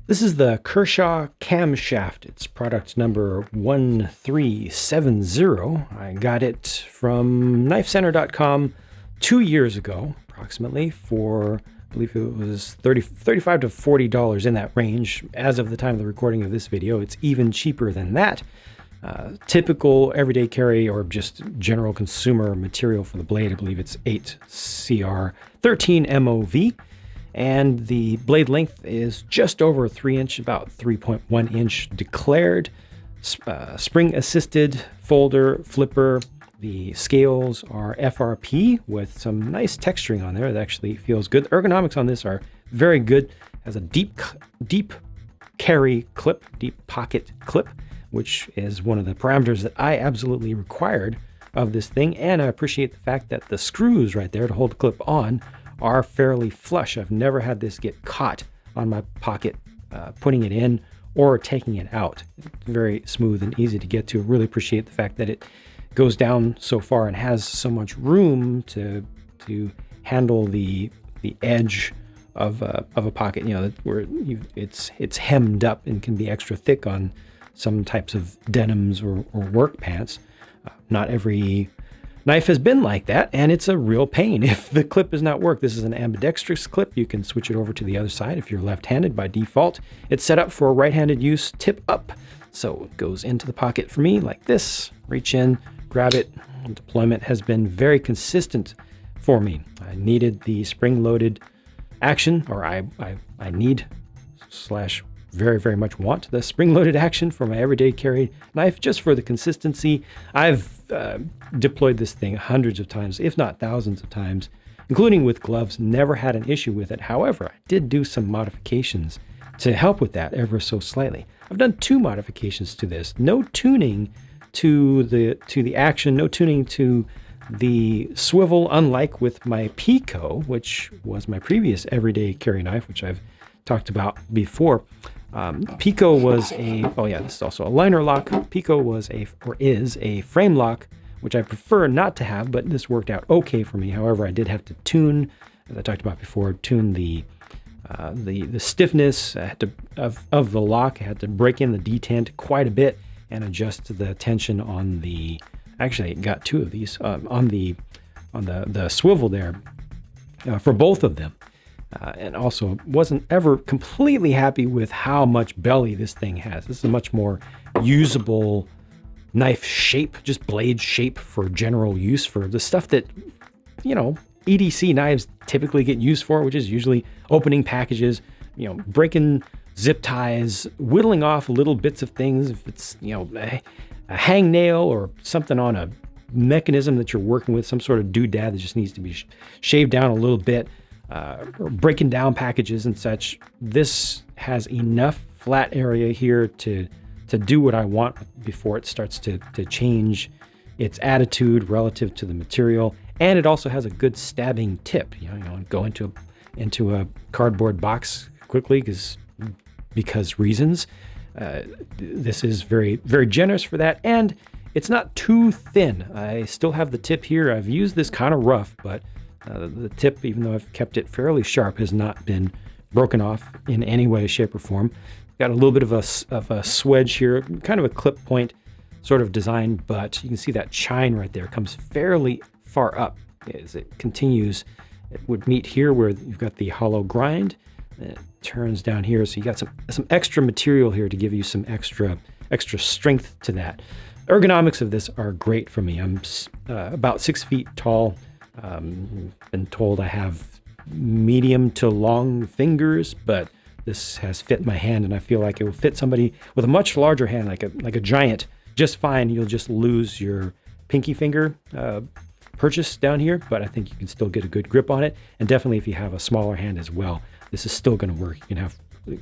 This is the Kershaw Camshaft. It's product number 1370. I got it from knifecenter.com 2 years ago, approximately, for, I believe it was $35 to $40 in that range. As of the time of the recording of this video, it's even cheaper than that. Typical everyday carry or just general consumer material for the blade. I believe it's 8CR13 MOV. And the blade length is just over 3 inch, about 3.1 inch declared. Spring assisted folder flipper. The scales are FRP with some nice texturing on there that actually feels good. Ergonomics on this are very good. Has a deep carry clip, deep pocket clip, which is one of the parameters that I absolutely required of this thing. And I appreciate the fact that the screws right there to hold the clip on are fairly flush. I've never had this get caught on my pocket, putting it in or taking it out. It's very smooth and easy to get to. Really appreciate the fact that it goes down so far and has so much room to handle the edge of a pocket. You know, where it's hemmed up and can be extra thick on some types of denims or work pants. Not every knife has been like that, and it's a real pain if the clip does not work. This is an ambidextrous clip. You can switch it over to the other side if you're left-handed by default. It's set up for right-handed use, tip up. So it goes into the pocket for me like this. Reach in, grab it. Deployment has been very consistent for me. I needed the spring-loaded action, or I need / very, very much want the spring-loaded action for my everyday carry knife, just for the consistency. I've deployed this thing hundreds of times, if not thousands of times, including with gloves. Never had an issue with it. However, I did do some modifications to help with that ever so slightly. I've done 2 modifications to this. No tuning to the action, no tuning to the swivel, unlike with my Pico, which was my previous everyday carry knife, which I've talked about before. Pico was this is also a liner lock. Pico is a frame lock, which I prefer not to have, but this worked out okay for me. However, I did have to tune, as I talked about before, the stiffness of the lock. I had to break in the detent quite a bit and adjust the tension on the. Actually, I got 2 of these on the swivel there for both of them. And also wasn't ever completely happy with how much belly this thing has. This is a much more usable knife shape, just blade shape for general use, for the stuff that, EDC knives typically get used for, which is usually opening packages, breaking zip ties, whittling off little bits of things. If it's, a hang nail or something on a mechanism that you're working with, some sort of doodad that just needs to be shaved down a little bit. Or breaking down packages and such. This has enough flat area here to do what I want before it starts to change its attitude relative to the material. And it also has a good stabbing tip. Go into a cardboard box quickly because reasons. This is very, very generous for that, and it's not too thin. I still have the tip here. I've used this kind of rough, but the tip, even though I've kept it fairly sharp, has not been broken off in any way, shape, or form. Got a little bit of a swedge here, kind of a clip point sort of design, but you can see that chine right there comes fairly far up as it continues. It would meet here where you've got the hollow grind, and it turns down here, so you got some extra material here to give you some extra strength to that. Ergonomics of this are great for me. I'm about 6 feet tall. Been told I have medium to long fingers, but this has fit my hand, and I feel like it will fit somebody with a much larger hand, like a giant, just fine. You'll just lose your pinky finger purchase down here, but I think you can still get a good grip on it. And definitely if you have a smaller hand as well, this is still going to work. You can have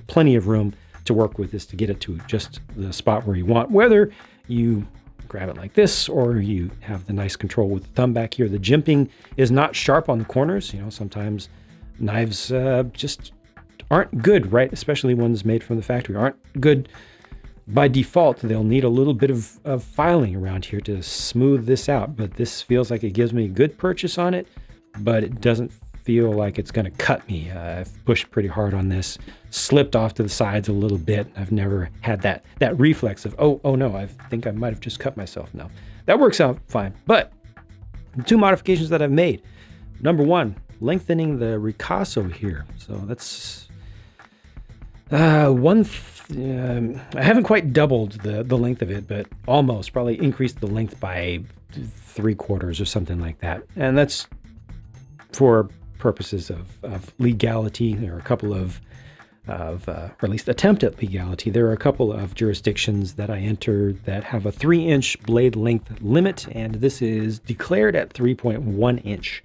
plenty of room to work with this to get it to just the spot where you want, whether you grab it like this or you have the nice control with the thumb back here. The jimping is not sharp on the corners. Sometimes knives just aren't good, right? Especially ones made from the factory aren't good by default. They'll need a little bit of filing around here to smooth this out, but this feels like it gives me good purchase on it, but it doesn't feel like it's going to cut me. I've pushed pretty hard on this, slipped off to the sides a little bit. I've never had that reflex of, oh no, I think I might have just cut myself. No, that works out fine. But the two modifications that I've made. Number one, lengthening the ricasso here. So that's I haven't quite doubled the length of it, but almost, probably increased the length by 3/4 or something like that. And that's for purposes of legality. There are a couple of or at least attempt at legality. There are a couple of jurisdictions that I entered that have a 3-inch blade length limit, and this is declared at 3.1 inch.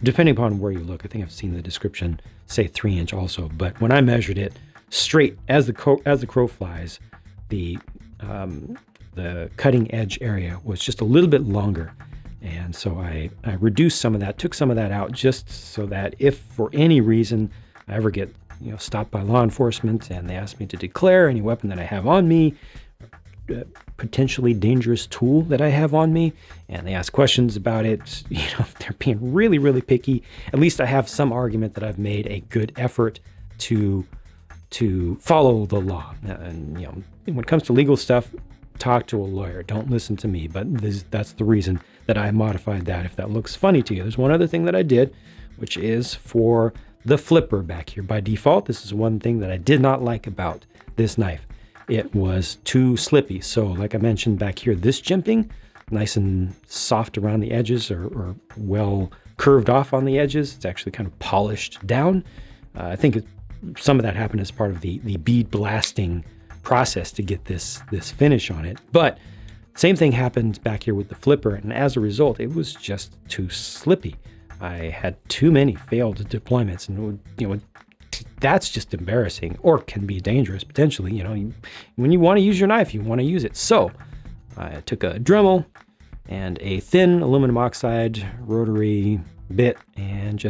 Depending upon where you look, I think I've seen the description say 3-inch also. But when I measured it straight as the crow flies, the cutting edge area was just a little bit longer, and so I reduced some of that, took some of that out, just so that if for any reason I ever get stopped by law enforcement and they ask me to declare any weapon that I have on me, potentially dangerous tool that I have on me, and they ask questions about it, they're being really, really picky. At least I have some argument that I've made a good effort to follow the law. And when it comes to legal stuff, talk to a lawyer. Don't listen to me. But that's the reason that I modified that. If that looks funny to you, there's one other thing that I did, which is for the flipper back here. By default, this is one thing that I did not like about this knife. It was too slippy. So like I mentioned back here, this jimping, nice and soft around the edges, or well curved off on the edges. It's actually kind of polished down. I think some of that happened as part of the bead blasting process to get this finish on it. But same thing happened back here with the flipper, and as a result, it was just too slippy. I had too many failed deployments, and that's just embarrassing, or can be dangerous potentially. When you want to use your knife, you want to use it. So I took a Dremel and a thin aluminum oxide rotary bit, and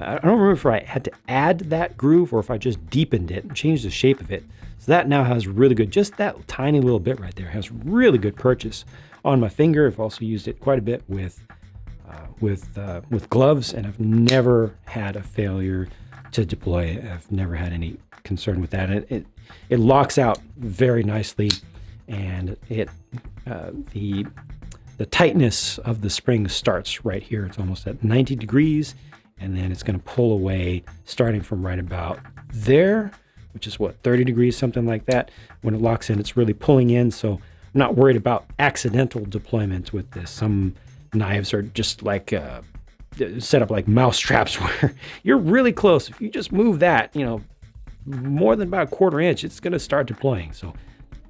I don't remember if I had to add that groove or if I just deepened it and changed the shape of it. So that now has really good, just that tiny little bit right there has really good purchase on my finger. I've also used it quite a bit with gloves, and I've never had a failure to deploy. I've never had any concern with that. It locks out very nicely, and the tightness of the spring starts right here. It's almost at 90 degrees, and then it's going to pull away starting from right about there, which is 30 degrees, something like that. When it locks in, it's really pulling in. So I'm not worried about accidental deployment with this. Some knives are just like set up like mouse traps where you're really close. If you just move that, more than about 1/4 inch, it's going to start deploying. So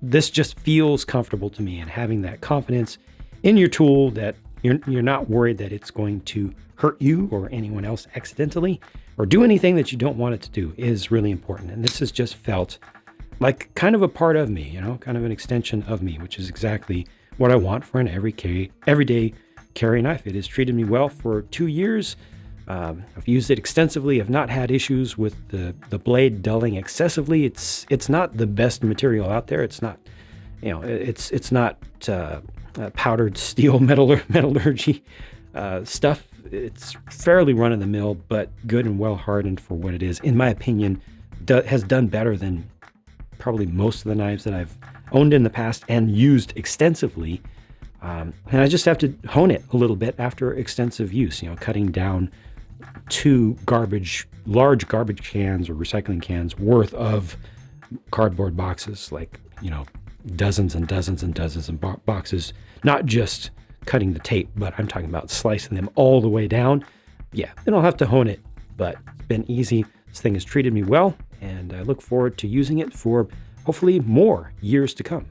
this just feels comfortable to me, and having that confidence in your tool that you're not worried that it's going to hurt you or anyone else accidentally or do anything that you don't want it to do is really important. And this has just felt like kind of a part of me, kind of an extension of me, which is exactly what I want for an everyday carry knife. It has treated me well for 2 years. I've used it extensively. I've not had issues with the blade dulling excessively. It's not the best material out there. It's not, it's not powdered steel metallurgy stuff. It's fairly run-of-the-mill, but good and well hardened for what it is. In my opinion, has done better than probably most of the knives that I've owned in the past and used extensively. And I just have to hone it a little bit after extensive use, cutting down 2 large garbage cans or recycling cans worth of cardboard boxes, like, dozens and dozens and dozens of boxes, not just cutting the tape, but I'm talking about slicing them all the way down. Yeah, then I'll have to hone it, but it's been easy. This thing has treated me well, and I look forward to using it for hopefully more years to come.